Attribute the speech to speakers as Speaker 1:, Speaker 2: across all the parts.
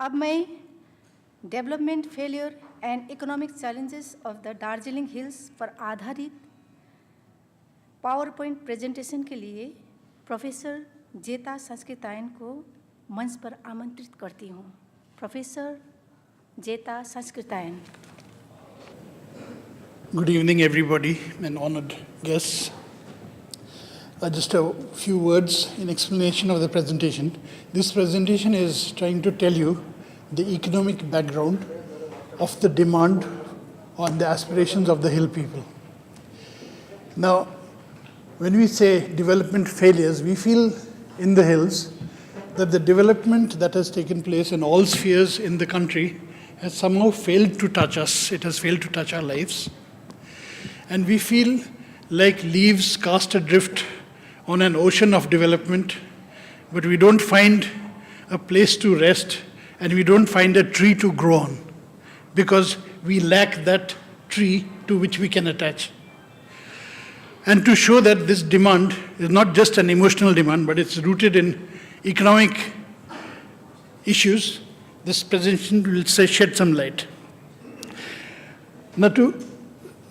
Speaker 1: अब मैं development failure and economic challenges of the Darjeeling hills पर आधारित पावर पॉइंट प्रेजेंटेशन के लिए प्रोफेसर जेता संस्कृतायन को मंच पर आमंत्रित करती हूँ। Professor Jeta Sanskrityayan.
Speaker 2: Good evening, everybody, and honored guests. Just a few words in explanation of the presentation. This presentation is trying to tell you the economic background of the demand on the aspirations of the hill people. Now, when we say development failures, we feel in the hills that the development that has taken place in all spheres in the country has somehow failed to touch us. It has failed to touch our lives. And we feel like leaves cast adrift on an ocean of development, but we don't find a place to rest and we don't find a tree to grow on because we lack that tree to which we can attach. And to show that this demand is not just an emotional demand, but it's rooted in economic issues, this presentation will shed some light. Now, to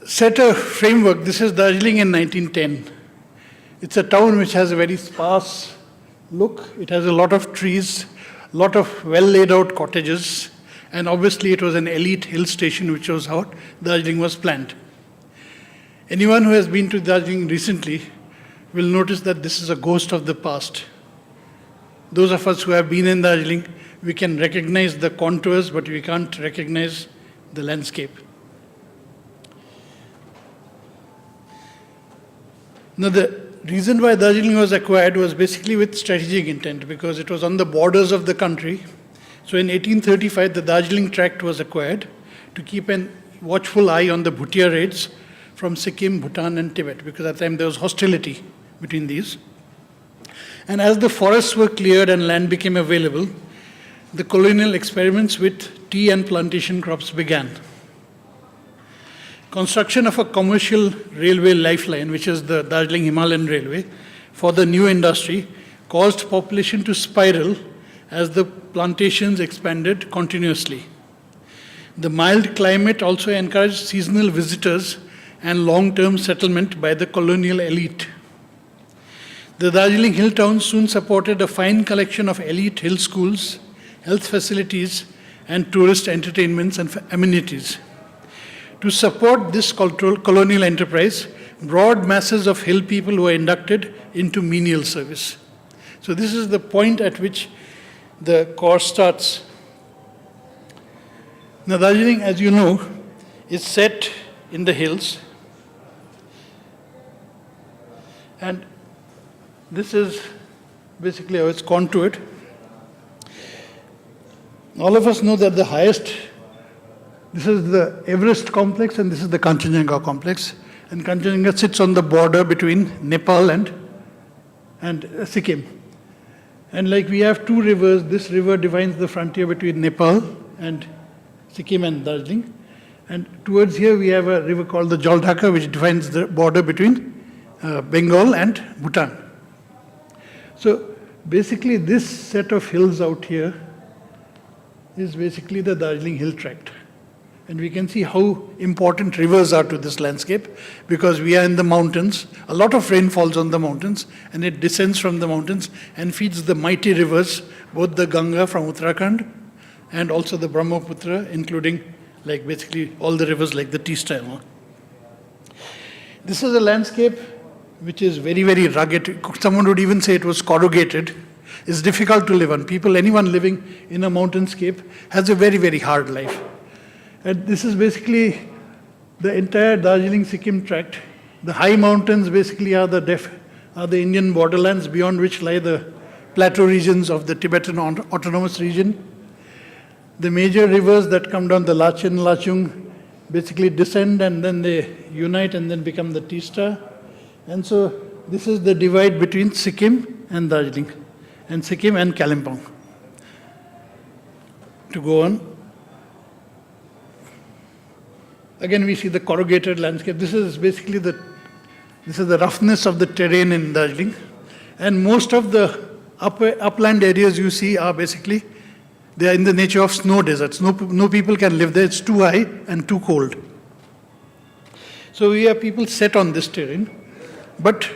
Speaker 2: set a framework, this is Darjeeling in 1910. It's a town which has a very sparse look. It has a lot of trees, a lot of well laid out cottages, and obviously it was an elite hill station, which was how Darjeeling was planned. Anyone who has been to Darjeeling recently will notice that this is a ghost of the past. Those of us who have been in Darjeeling, we can recognize the contours, but we can't recognize the landscape. Now, the reason why Darjeeling was acquired was basically with strategic intent, because it was on the borders of the country. So in 1835, the Darjeeling Tract was acquired to keep a watchful eye on the Bhutia raids from Sikkim, Bhutan, and Tibet, because at the time there was hostility between these. And as the forests were cleared and land became available, the colonial experiments with tea and plantation crops began. Construction of a commercial railway lifeline, which is the Darjeeling Himalayan Railway, for the new industry caused population to spiral as the plantations expanded continuously. The mild climate also encouraged seasonal visitors and long-term settlement by the colonial elite. The Darjeeling Hill towns soon supported a fine collection of elite hill schools, health facilities, and tourist entertainments and amenities. To support this colonial enterprise, broad masses of hill people were inducted into menial service. So this is the point at which the course starts. Now, Darjeeling, as you know, is set in the hills. And this is basically how it's contoured. All of us know that the highest, this is the Everest complex and this is the Kanchenjunga complex. And Kanchenjunga sits on the border between Nepal and Sikkim. And like we have two rivers, this river defines the frontier between Nepal and Sikkim and Darjeeling. And towards here we have a river called the Jaldhaka, which defines the border between Bengal and Bhutan. So basically this set of hills out here is basically the Darjeeling Hill Tract. And we can see how important rivers are to this landscape because we are in the mountains. A lot of rain falls on the mountains and it descends from the mountains and feeds the mighty rivers, both the Ganga from Uttarakhand and also the Brahmaputra, including like basically all the rivers like the Teesta. This is a landscape which is very, very rugged. Someone would even say it was corrugated. It's difficult to live on. Anyone living in a mountainscape has a very, very hard life. And this is basically the entire Darjeeling Sikkim tract. The high mountains basically are the Indian borderlands beyond which lie the plateau regions of the Tibetan Autonomous Region. The major rivers that come down, the Lachin, Lachung, basically descend and then they unite and then become the Teesta. And so this is the divide between Sikkim and Darjeeling, and Sikkim and Kalimpong. To go on. Again, we see the corrugated landscape. This is basically the roughness of the terrain in Darjeeling. And most of the upland areas you see are basically They are in the nature of snow deserts. No people can live there. It's too high and too cold. So we have people set on this terrain, but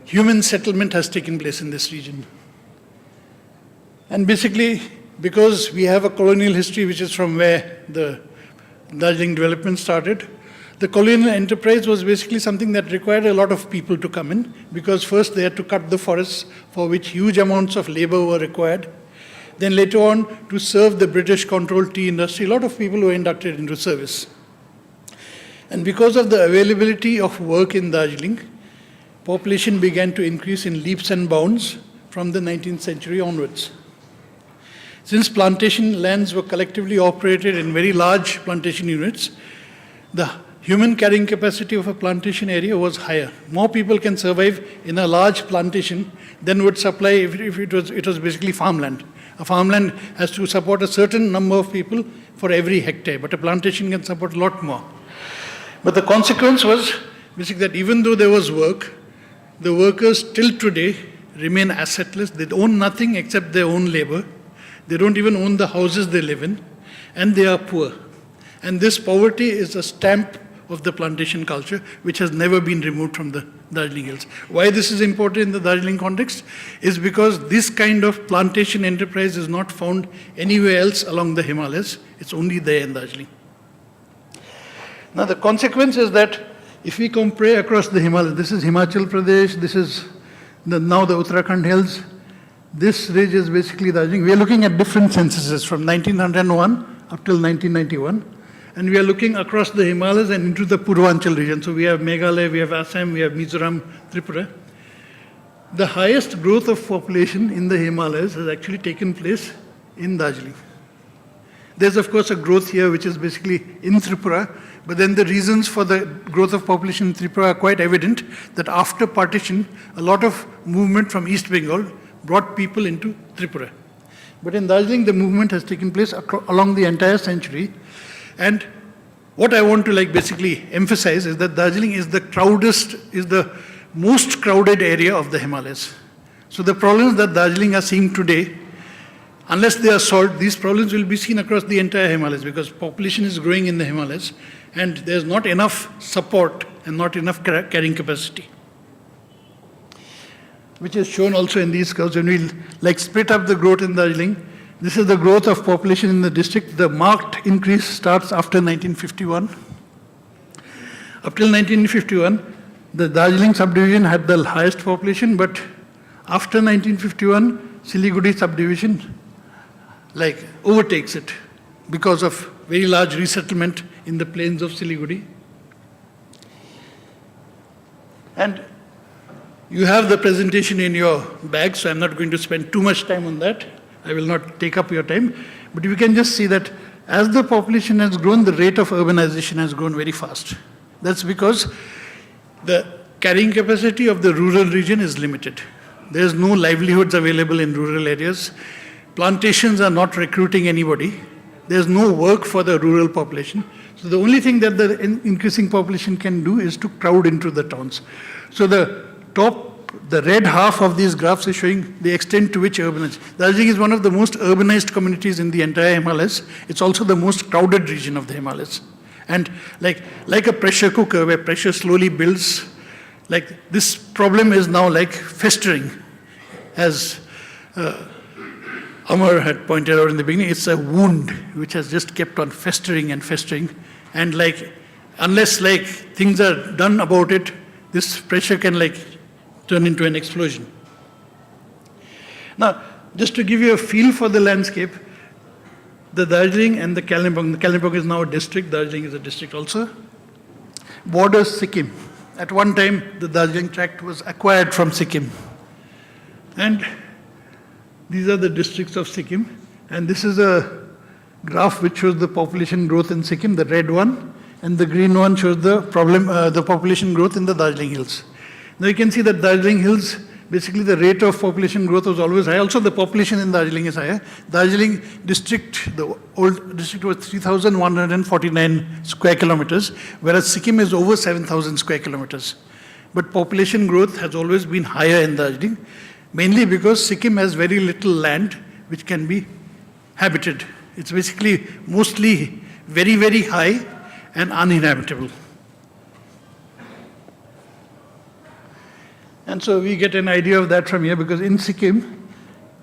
Speaker 2: human settlement has taken place in this region. And basically, because we have a colonial history, which is from where the Darjeeling development started, the colonial enterprise was basically something that required a lot of people to come in, because first they had to cut the forests, for which huge amounts of labor were required. Then later on, to serve the British-controlled tea industry, a lot of people were inducted into service. And because of the availability of work in Darjeeling, population began to increase in leaps and bounds from the 19th century onwards. Since plantation lands were collectively operated in very large plantation units, the human carrying capacity of a plantation area was higher. More people can survive in a large plantation than would supply if it was basically farmland. A farmland has to support a certain number of people for every hectare, but a plantation can support a lot more. But the consequence was basically that even though there was work, the workers till today remain assetless. They own nothing except their own labor. They don't even own the houses they live in, and they are poor. And this poverty is a stamp of the plantation culture, which has never been removed from the Darjeeling Hills. Why this is important in the Darjeeling context is because this kind of plantation enterprise is not found anywhere else along the Himalayas. It's only there in Darjeeling. Now the consequence is that if we compare across the Himalayas, this is Himachal Pradesh, this is now the Uttarakhand Hills, this ridge is basically Darjeeling. We are looking at different censuses from 1901 up till 1991. And we are looking across the Himalayas and into the Purvanchal region. So we have Meghalaya, we have Assam, we have Mizoram, Tripura. The highest growth of population in the Himalayas has actually taken place in Darjeeling. There's of course a growth here which is basically in Tripura, but then the reasons for the growth of population in Tripura are quite evident, that after partition, a lot of movement from East Bengal brought people into Tripura. But in Darjeeling, the movement has taken place along the entire century. And what I want to basically emphasize is that Darjeeling is the most crowded area of the Himalayas. So the problems that Darjeeling are seeing today, unless they are solved, these problems will be seen across the entire Himalayas, because population is growing in the Himalayas and there's not enough support and not enough carrying capacity, which is shown also in these curves. When we split up the growth in Darjeeling, this is the growth of population in the district. The marked increase starts after 1951. Up till 1951, the Darjeeling subdivision had the highest population, but after 1951, Siliguri subdivision overtakes it because of very large resettlement in the plains of Siliguri. And you have the presentation in your bag, so I'm not going to spend too much time on that. I will not take up your time. But you can just see that as the population has grown, the rate of urbanization has grown very fast. That's because the carrying capacity of the rural region is limited. There's no livelihoods available in rural areas. Plantations are not recruiting anybody. There's no work for the rural population. So the only thing that the increasing population can do is to crowd into the towns. So the red half of these graphs is showing the extent to which urbanization. Darjeeling is one of the most urbanized communities in the entire Himalayas. It's also the most crowded region of the Himalayas. And like a pressure cooker where pressure slowly builds, this problem is now festering. As Amar had pointed out in the beginning, it's a wound which has just kept on festering and festering. And unless things are done about it, this pressure can turn into an explosion. Now, just to give you a feel for the landscape, the Darjeeling and the Kalimpong is now a district, Darjeeling is a district also, borders Sikkim. At one time, the Darjeeling tract was acquired from Sikkim. And these are the districts of Sikkim. And this is a graph which shows the population growth in Sikkim, the red one, and the green one shows the population growth in the Darjeeling Hills. Now you can see that Darjeeling Hills, basically the rate of population growth was always high. Also the population in Darjeeling is higher. Darjeeling district, the old district was 3,149 square kilometers, whereas Sikkim is over 7,000 square kilometers. But population growth has always been higher in Darjeeling, mainly because Sikkim has very little land which can be habited. It's basically mostly very, very high and uninhabitable. And so we get an idea of that from here, because in Sikkim,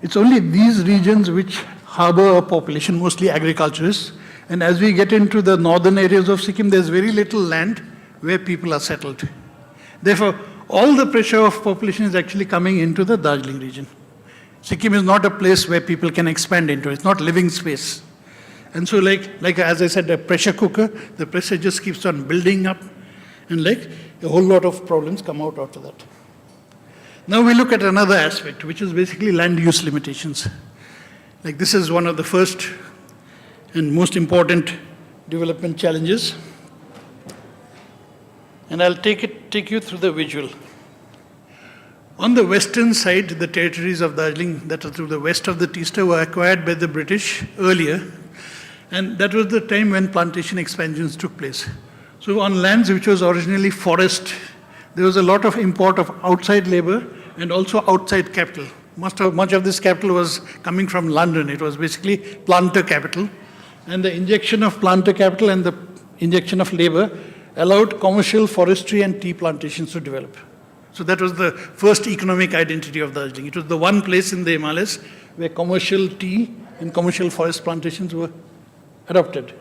Speaker 2: it's only these regions which harbor a population, mostly agriculturists. And as we get into the northern areas of Sikkim, there's very little land where people are settled. Therefore, all the pressure of population is actually coming into the Darjeeling region. Sikkim is not a place where people can expand into. It's not living space. And so like as I said, a pressure cooker, the pressure just keeps on building up, and like a whole lot of problems come out after that. Now we look at another aspect, which is basically land use limitations. Like this is one of the first and most important development challenges. And I'll take you through the visual. On the western side, the territories of Darjeeling that are to the west of the Teesta were acquired by the British earlier. And that was the time when plantation expansions took place. So on lands which was originally forest, there was a lot of import of outside labor and also outside capital. Much of this capital was coming from London. It was basically planter capital. And the injection of planter capital and the injection of labor allowed commercial forestry and tea plantations to develop. So that was the first economic identity of Darjeeling. It was the one place in the Himalayas where commercial tea and commercial forest plantations were adopted.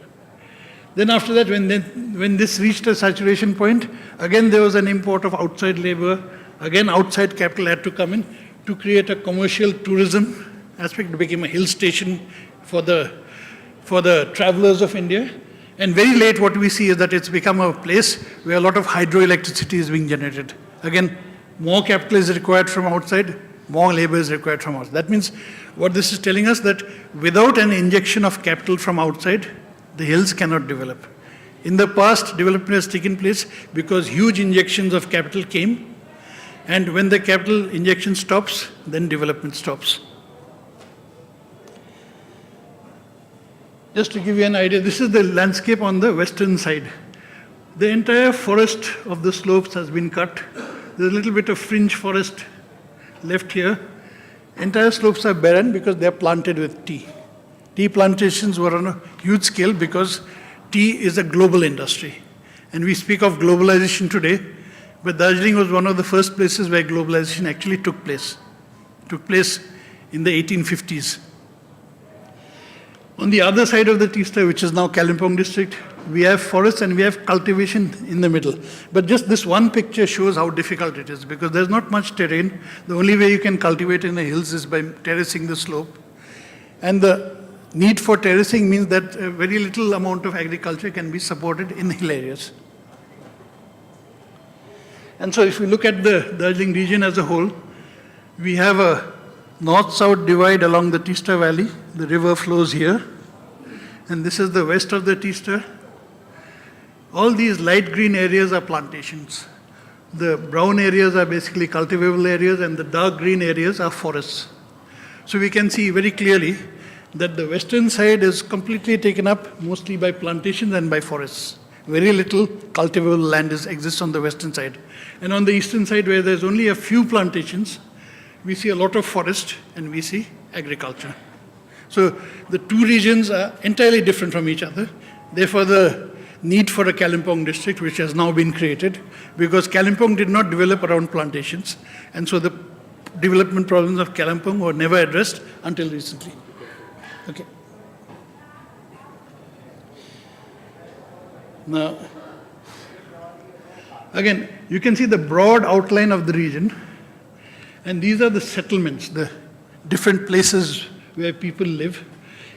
Speaker 2: Then after that, when this reached a saturation point, again there was an import of outside labor, again outside capital had to come in to create a commercial tourism aspect. It became a hill station for the travelers of India. And very late what we see is that it's become a place where a lot of hydroelectricity is being generated. Again, more capital is required from outside, more labor is required from outside. That means what this is telling us, that without an injection of capital from outside, the hills cannot develop. In the past, development has taken place because huge injections of capital came, and when the capital injection stops, then development stops. Just to give you an idea, this is the landscape on the western side. The entire forest of the slopes has been cut. There's a little bit of fringe forest left here. Entire slopes are barren because they are planted with tea. Tea plantations were on a huge scale because tea is a global industry. And we speak of globalization today, but Darjeeling was one of the first places where globalization actually took place. It took place in the 1850s. On the other side of the Teesta, which is now Kalimpong district, we have forests and we have cultivation in the middle. But just this one picture shows how difficult it is, because there's not much terrain. The only way you can cultivate in the hills is by terracing the slope. And the need for terracing means that a very little amount of agriculture can be supported in hill areas. And so if we look at the Darjeeling region as a whole, we have a north-south divide along the Teesta Valley. The river flows here. And this is the west of the Teesta. All these light green areas are plantations. The brown areas are basically cultivable areas, and the dark green areas are forests. So we can see very clearly that the western side is completely taken up mostly by plantations and by forests. Very little cultivable land exists on the western side. And on the eastern side, where there's only a few plantations, we see a lot of forest and we see agriculture. So the two regions are entirely different from each other. Therefore, the need for a Kalimpong district, which has now been created, because Kalimpong did not develop around plantations. And so the development problems of Kalimpong were never addressed until recently. Okay. Now, again, you can see the broad outline of the region. And these are the settlements, the different places where people live.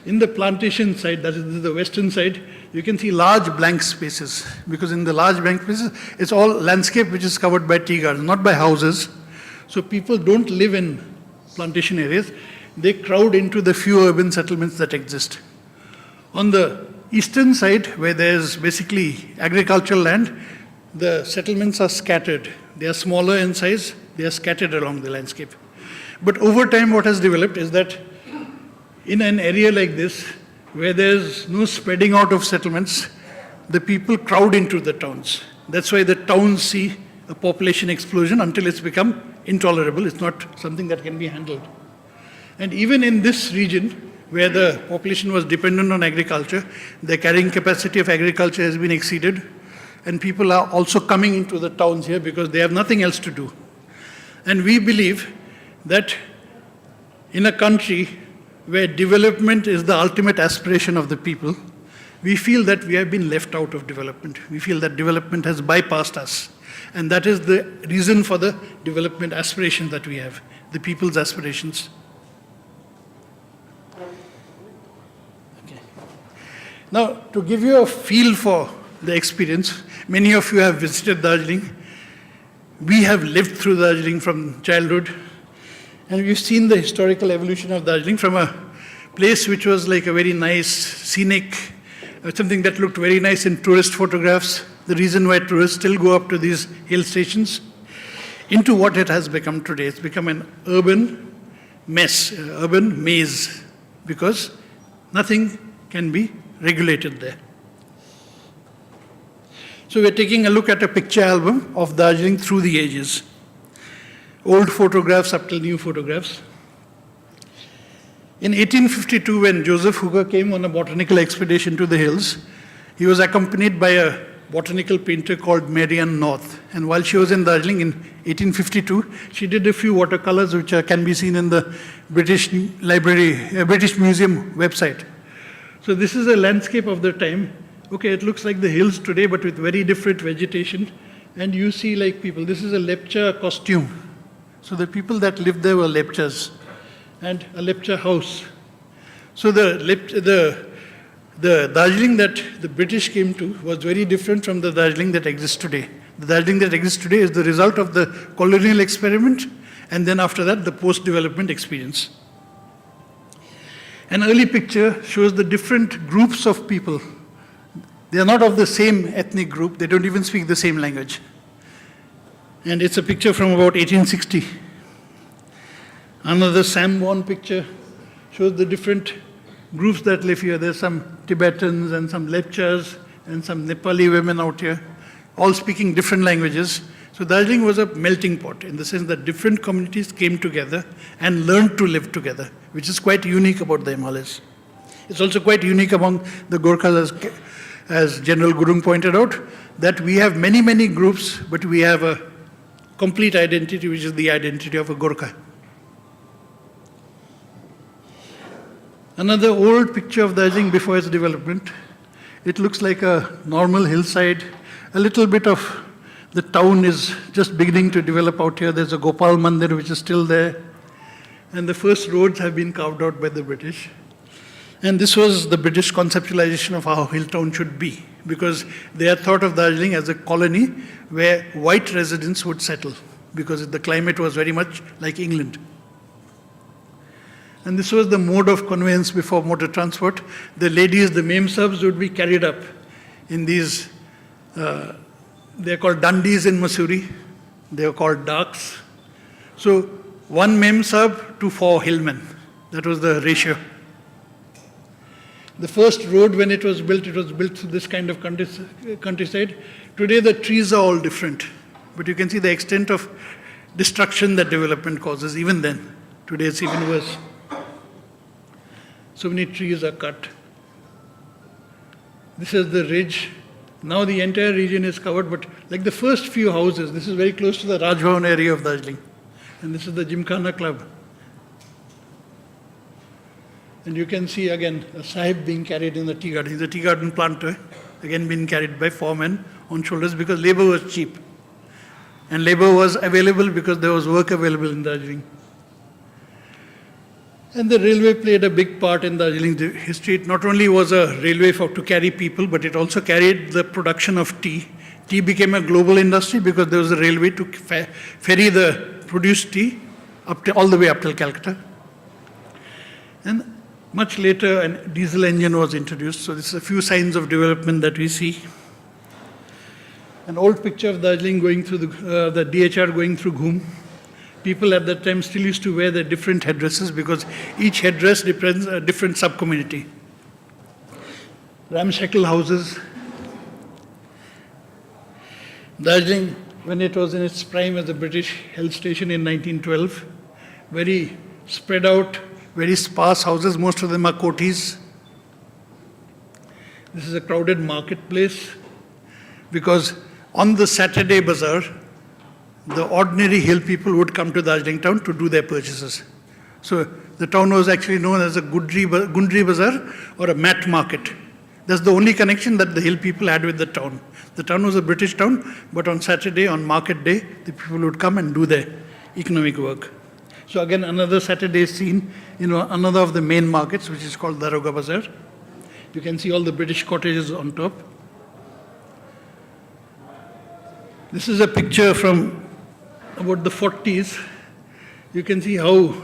Speaker 2: In the plantation side, that is the western side, you can see large blank spaces, because in the large blank spaces, it's all landscape which is covered by tea gardens, not by houses. So people don't live in plantation areas. They crowd into the few urban settlements that exist. On the eastern side, where there's basically agricultural land, the settlements are scattered. They are smaller in size. They are scattered along the landscape. But over time, what has developed is that in an area like this, where there's no spreading out of settlements, the people crowd into the towns. That's why the towns see a population explosion until it's become intolerable. It's not something that can be handled. And even in this region, where the population was dependent on agriculture. The carrying capacity of agriculture has been exceeded, and people are also coming into the towns here because they have nothing else to do. And we believe that in a country where development is the ultimate aspiration of the people, we feel that we have been left out of development. We feel that development has bypassed us. And that is the reason for the development aspirations that we have, the people's aspirations. Okay. Now, to give you a feel for the experience, many of you have visited Darjeeling. We have lived through Darjeeling from childhood, and we've seen the historical evolution of Darjeeling from a place which was like a very nice, scenic, something that looked very nice in tourist photographs, the reason why tourists still go up to these hill stations, into what it has become today. It's become an urban mess, urban maze, because nothing can be regulated there. So we're taking a look at a picture album of Darjeeling through the ages. Old photographs up till new photographs. In 1852, when Joseph Hooker came on a botanical expedition to the hills, he was accompanied by a botanical painter called Marianne North. And while she was in Darjeeling in 1852, she did a few watercolors which can be seen in the British Museum website. So this is a landscape of the time. Okay, it looks like the hills today, but with very different vegetation. And you see like people, this is a lepcha costume. So the people that lived there were lepchas, and a lepcha house. So the Darjeeling that the British came to was very different from the Darjeeling that exists today. The Darjeeling that exists today is the result of the colonial experiment, and then after that, the post-development experience. An early picture shows the different groups of people. They are not of the same ethnic group, they don't even speak the same language. And it's a picture from about 1860. Another Samborn picture shows the different groups that live here. There's some Tibetans and some Lepchas and some Nepali women out here, all speaking different languages. So Darjeeling was a melting pot in the sense that different communities came together and learned to live together, which is quite unique about the Himalayas. It's also quite unique among the Gorkhas, as General Gurung pointed out, that we have many, many groups, but we have a complete identity, which is the identity of a Gorkha. Another old picture of Darjeeling before its development. It looks like a normal hillside. A little bit of the town is just beginning to develop out here. There's a Gopal Mandir, which is still there. And the first roads have been carved out by the British. And this was the British conceptualization of how hill town should be, because they had thought of Darjeeling as a colony where white residents would settle, because the climate was very much like England. And this was the mode of conveyance before motor transport. The ladies, the mem-subs, would be carried up in these, they're called Dundies in Mussoorie. They are called darks. So 1 mem-sub to 4 hillmen. That was the ratio. The first road, when it was built through this kind of countryside. Today the trees are all different, but you can see the extent of destruction that development causes even then. Today it's even worse. So many trees are cut. This is the ridge. Now the entire region is covered, but like the first few houses, this is very close to the Rajbhavan area of Darjeeling. And this is the Gymkhana Club. And you can see again a sahib being carried in the tea garden. He's a tea garden planter, again being carried by 4 men on shoulders because labor was cheap. And labor was available because there was work available in Darjeeling. And the railway played a big part in Darjeeling history. It not only was a railway to carry people, but it also carried the production of tea. Tea became a global industry because there was a railway to ferry the produced tea all the way up till Calcutta. And much later, a diesel engine was introduced. So this is a few signs of development that we see. An old picture of Darjeeling going through the DHR going through Ghum. People at that time still used to wear their different headdresses because each headdress represents a different sub-community. Ramshackle houses. Darjeeling, when it was in its prime as a British health station in 1912, very spread out, very sparse houses, most of them are kotis. This is a crowded marketplace because on the Saturday bazaar, the ordinary hill people would come to Darjeeling town to do their purchases. So the town was actually known as a Gundri Bazaar or a mat market. That's the only connection that the hill people had with the town. The town was a British town, but on Saturday, on market day, the people would come and do their economic work. So again, another Saturday scene, another of the main markets, which is called Daroga Bazaar. You can see all the British cottages on top. This is a picture from about the 40s. You can see how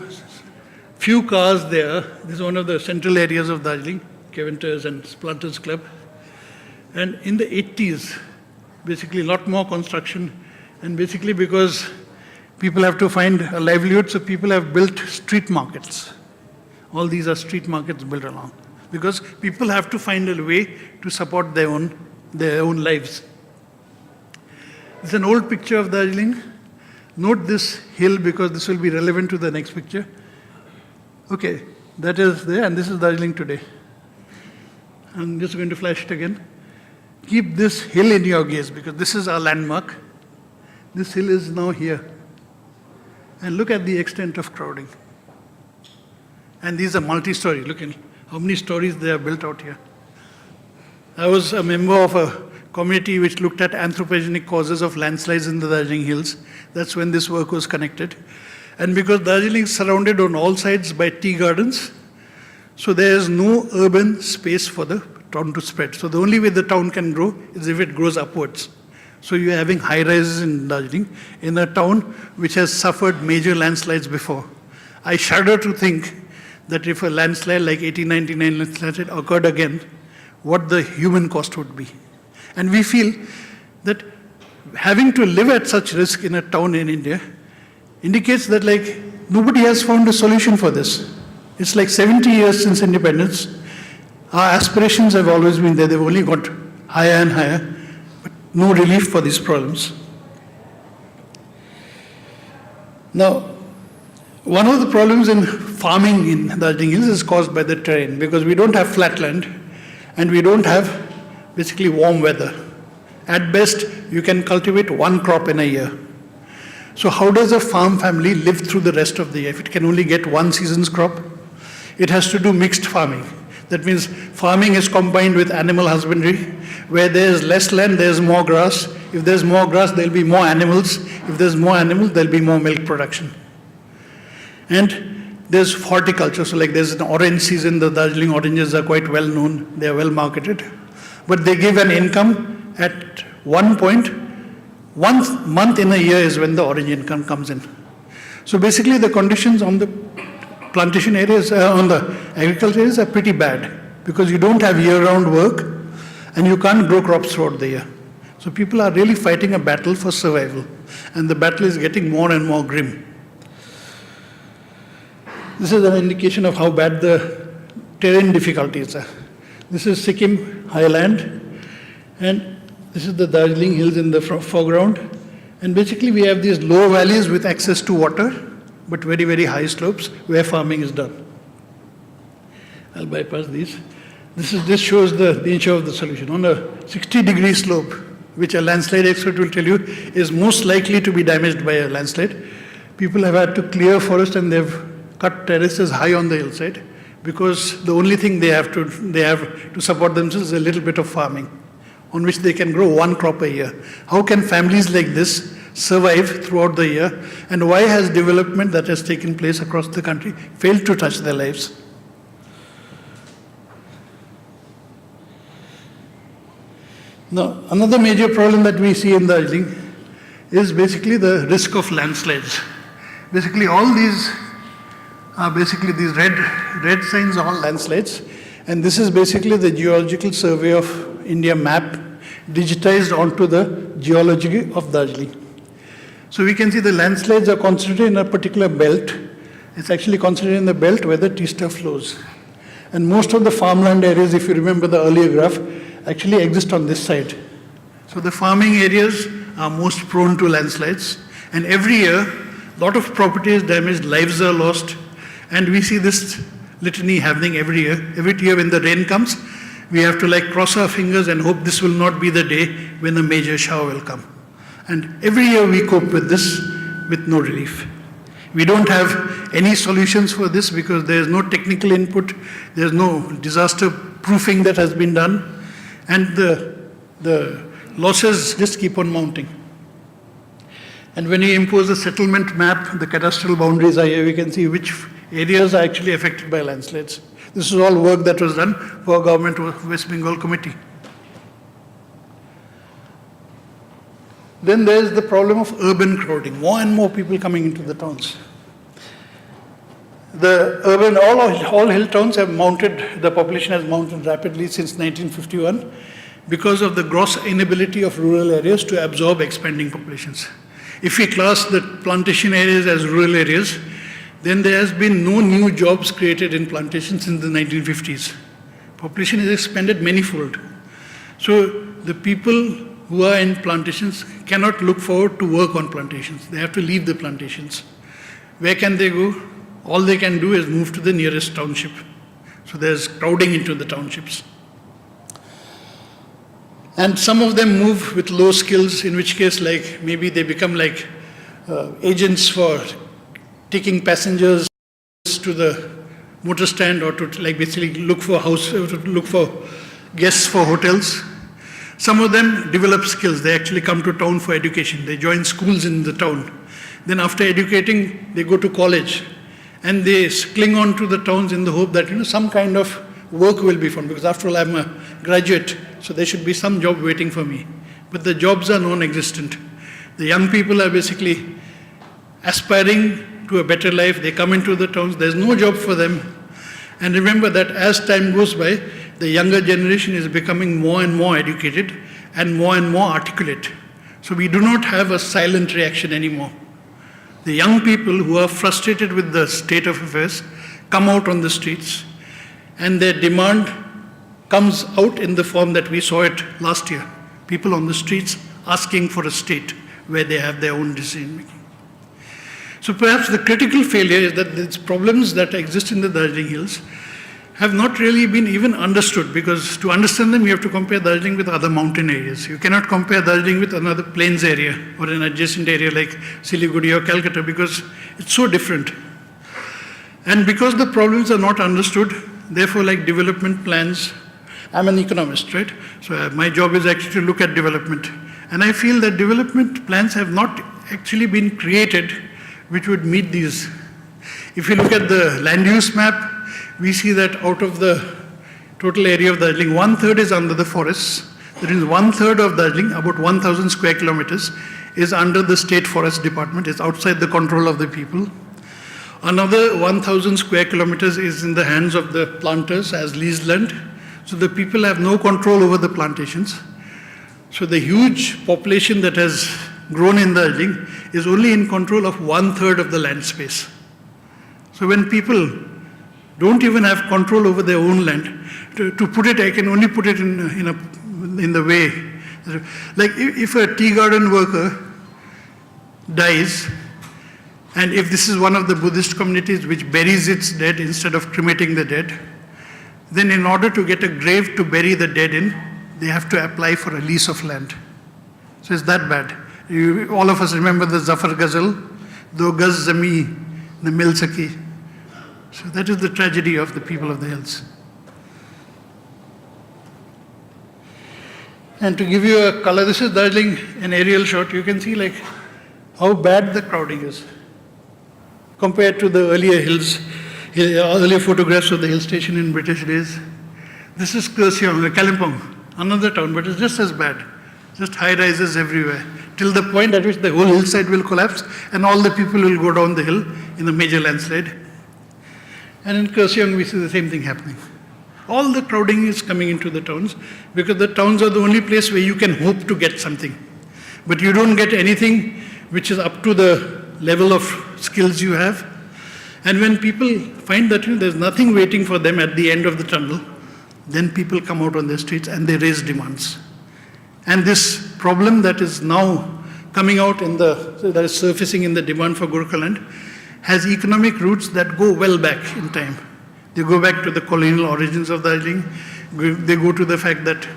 Speaker 2: few cars there. This is one of the central areas of Darjeeling, Caventers and Splinters Club. And in the 80s, basically a lot more construction, and basically because people have to find a livelihood, so people have built street markets. All these are street markets built along, because people have to find a way to support their own lives. This is an old picture of Darjeeling. Note this hill because this will be relevant to the next picture. Okay, that is there, and this is Darjeeling today. I'm just going to flash it again. Keep this hill in your gaze because this is our landmark. This hill is now here. And look at the extent of crowding. And these are multi-story. Look at how many stories they are built out here. I was a member of a committee which looked at anthropogenic causes of landslides in the Darjeeling Hills. That's when this work was connected. And because Darjeeling is surrounded on all sides by tea gardens, so there is no urban space for the town to spread. So the only way the town can grow is if it grows upwards. So you're having high rises in Darjeeling, in a town which has suffered major landslides before. I shudder to think that if a landslide like 1899 landslide had occurred again, what the human cost would be. And we feel that having to live at such risk in a town in India indicates that nobody has found a solution for this. It's like 70 years since independence. Our aspirations have always been there. They've only got higher and higher, but no relief for these problems. Now, one of the problems in farming in Darjeeling Hills is caused by the terrain because we don't have flat land and we don't have basically warm weather. At best, you can cultivate one crop in a year. So how does a farm family live through the rest of the year if it can only get one season's crop? It has to do mixed farming. That means farming is combined with animal husbandry. Where there is less land, there is more grass. If there's more grass, there will be more animals. If there's more animals, there will be more milk production. And there's horticulture. So there's an orange season. The Darjeeling oranges are quite well known. They are well marketed. But they give an income at one point. 1 month in a year is when the orange income comes in. So basically the conditions on the plantation areas, on the agriculture areas are pretty bad because you don't have year-round work and you can't grow crops throughout the year. So people are really fighting a battle for survival, and the battle is getting more and more grim. This is an indication of how bad the terrain difficulties are. This is Sikkim highland, and this is the Darjeeling Hills in the foreground. And basically we have these low valleys with access to water, but very, very high slopes where farming is done. I'll bypass these. This shows the nature of the solution. On a 60-degree slope, which a landslide expert will tell you is most likely to be damaged by a landslide, people have had to clear forest and they've cut terraces high on the hillside because the only thing they have to support themselves is a little bit of farming, on which they can grow one crop a year. How can families like this survive throughout the year? And why has development that has taken place across the country failed to touch their lives? Now, another major problem that we see in Darjeeling is basically the risk of landslides. Basically, all these are basically these red signs are all landslides. And this is basically the Geological Survey of India map digitized onto the geology of Darjeeling. So we can see the landslides are concentrated in a particular belt. It's actually concentrated in the belt where the Teesta flows. And most of the farmland areas, if you remember the earlier graph, actually exist on this side. So the farming areas are most prone to landslides. And every year, a lot of property is damaged, lives are lost. And we see this litany happening every year. Every year when the rain comes, we have to like cross our fingers and hope this will not be the day when a major shower will come. And every year we cope with this with no relief. We don't have any solutions for this because there is no technical input, there is no disaster proofing that has been done, and the losses just keep on mounting. And when you impose a settlement map, the cadastral boundaries are here, we can see which areas are actually affected by landslides. This is all work that was done for Government of West Bengal Committee. Then there is the problem of urban crowding, more and more people coming into the towns. The urban, all hill towns have mounted, the population has mounted rapidly since 1951 because of the gross inability of rural areas to absorb expanding populations. If we class the plantation areas as rural areas, then there has been no new jobs created in plantations since the 1950s. Population is expanded manifold. So the people who are in plantations cannot look forward to work on plantations. They have to leave the plantations. Where can they go? All they can do is move to the nearest township. So there's crowding into the townships. And some of them move with low skills, in which case like maybe they become like agents for taking passengers to the motor stand or to like basically look for guests for hotels. Some of them develop skills. They actually come to town for education. They join schools in the town. Then after educating, they go to college. And they cling on to the towns in the hope that some kind of work will be found. Because after all, I'm a graduate, so there should be some job waiting for me. But the jobs are non-existent. The young people are basically aspiring to a better life. They come into the towns. There's no job for them. And remember that as time goes by, the younger generation is becoming more and more educated and more articulate. So we do not have a silent reaction anymore. The young people who are frustrated with the state of affairs come out on the streets, and their demand comes out in the form that we saw it last year. People on the streets asking for a state where they have their own decision making. So perhaps the critical failure is that these problems that exist in the Darjeeling Hills have not really been even understood, because to understand them you have to compare Darjeeling with other mountain areas. You cannot compare Darjeeling with another plains area or an adjacent area like Siliguri or Calcutta, because it's so different. And because the problems are not understood, therefore like development plans, I'm an economist, right? So my job is actually to look at development. And I feel that development plans have not actually been created which would meet these. If you look at the land use map, we see that out of the total area of Darjeeling, 1/3 is under the forests. That is 1/3 of Darjeeling, about 1,000 square kilometers, is under the State Forest Department. It's outside the control of the people. Another 1,000 square kilometers is in the hands of the planters as leased land. So the people have no control over the plantations. So the huge population that has grown in Darjeeling is only in control of 1/3 of the land space. So when people don't even have control over their own land, to put it, I can only put it in the way, like if a tea garden worker dies, and if this is one of the Buddhist communities which buries its dead instead of cremating the dead, then in order to get a grave to bury the dead in, they have to apply for a lease of land. So it's that bad. All of us remember the Zafar Ghazal, Do Gaz Zami the Mil Saki. So that is the tragedy of the people of the hills. And to give you a color, this is Darjeeling, an aerial shot. You can see like how bad the crowding is compared to the earlier hills, earlier photographs of the hill station in British days. This is Kurseong, Kalimpong, another town, but it's just as bad. Just high rises everywhere, till the point at which the whole hillside will collapse and all the people will go down the hill in a major landslide. And in Kurseong, we see the same thing happening. All the crowding is coming into the towns because the towns are the only place where you can hope to get something. But you don't get anything which is up to the level of skills you have. And when people find that there's nothing waiting for them at the end of the tunnel, then people come out on the streets and they raise demands. And this problem that is now coming out that is surfacing in the demand for Gurkha land has economic roots that go well back in time. They go back to the colonial origins of Darjeeling. They go to the fact that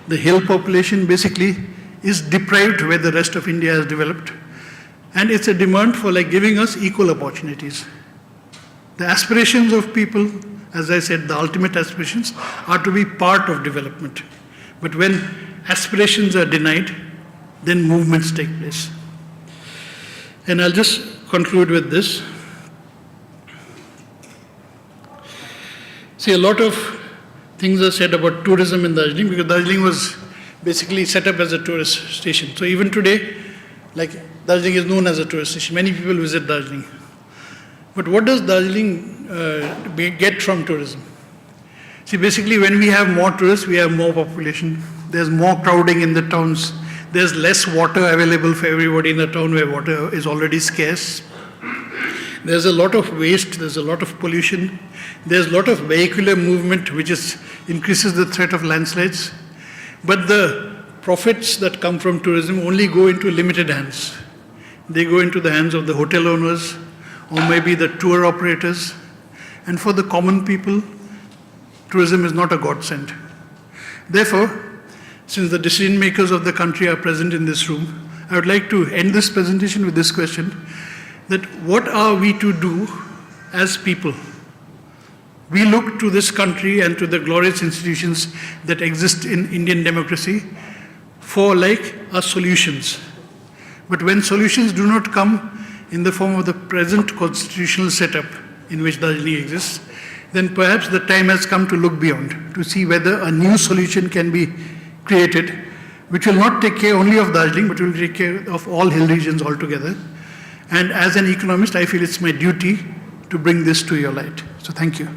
Speaker 2: the hill population basically is deprived where the rest of India has developed. And it's a demand for like giving us equal opportunities. The aspirations of people, as I said, the ultimate aspirations are to be part of development. But when aspirations are denied, then movements take place. And I'll just conclude with this. See, a lot of things are said about tourism in Darjeeling because Darjeeling was basically set up as a tourist station. So even today, like Darjeeling is known as a tourist station. Many people visit Darjeeling. But what does Darjeeling get from tourism? See, basically when we have more tourists, we have more population. There's more crowding in the towns. There's less water available for everybody in a town where water is already scarce. There's a lot of waste, there's a lot of pollution. There's a lot of vehicular movement which increases the threat of landslides. But the profits that come from tourism only go into limited hands. They go into the hands of the hotel owners or maybe the tour operators. And for the common people, tourism is not a godsend. Therefore, since the decision makers of the country are present in this room, I would like to end this presentation with this question, that what are we to do as people? We look to this country and to the glorious institutions that exist in Indian democracy for like our solutions. But when solutions do not come in the form of the present constitutional setup in which Darjeeling exists, then perhaps the time has come to look beyond, to see whether a new solution can be created, which will not take care only of Darjeeling, but will take care of all hill regions altogether. And as an economist, I feel it's my duty to bring this to your light. So thank you.